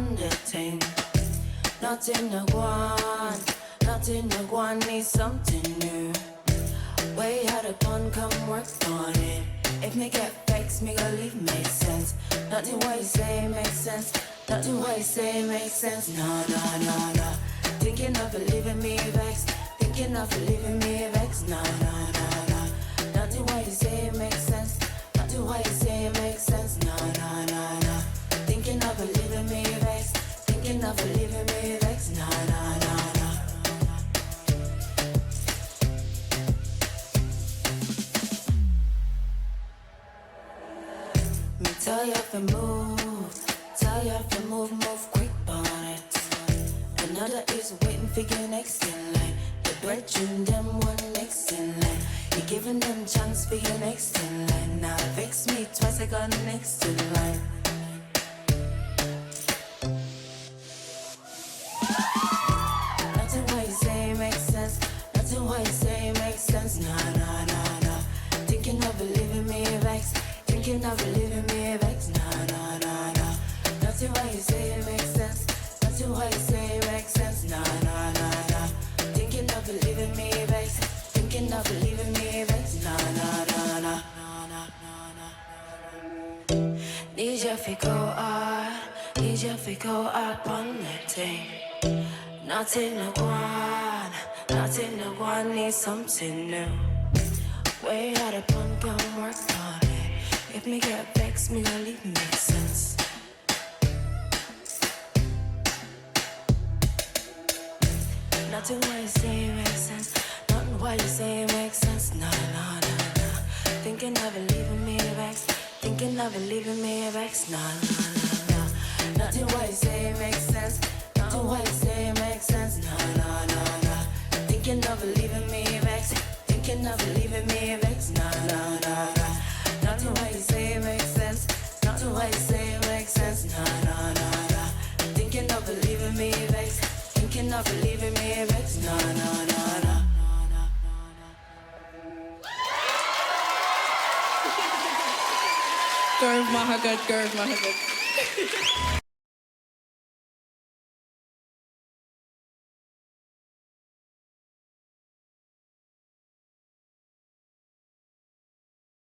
upon the thing. Nothing to go on, need something new. Way out upon, come work on it. If me get vexed, me go leave make sense. Nothing what you say makes sense. Nothing what you say makes sense. No. Thinking of leaving me vexed. Thinking of leaving me vexed. No. Nothing what you say makes sense. Nothing what you say makes sense. No. Thinking of leaving me vexed. Thinking of leaving me vexed. No. Me tell you to move quick on it. Another is waiting for your next in line. The brethren them one next in line. You giving them chance for your next in line. Now vex me twice, I got next in line. Nothing what you say makes sense. Nothing what you say makes sense. No. Thinking of leaving me vexed. Thinking of leaving me vexed. No. Nothing what you say makes sense. Nothing what you say makes sense. No. Thinking of leaving me vexed. Thinking of leaving me vexed. No. Need you to go hard. Need you to go hard on that thing. Nothing to go on, need something new. Way out upon, come work on it. If me get vexed, me gonna leave make sense. Nothing what you say makes sense. Nothing what you say makes sense. No. Thinking of leaving me vexed. Thinking of leaving me vexed. No. Nothing what you say makes sense. Nothing what you say makes sense. No. Thinking of leaving me vexed. Thinking of leaving me vexed. No. Nothing what you say makes sense. Nothing what you say makes sense. No. Thinking of leaving me vexed. Thinking of leaving me vexed. No. Gurv Mahagad.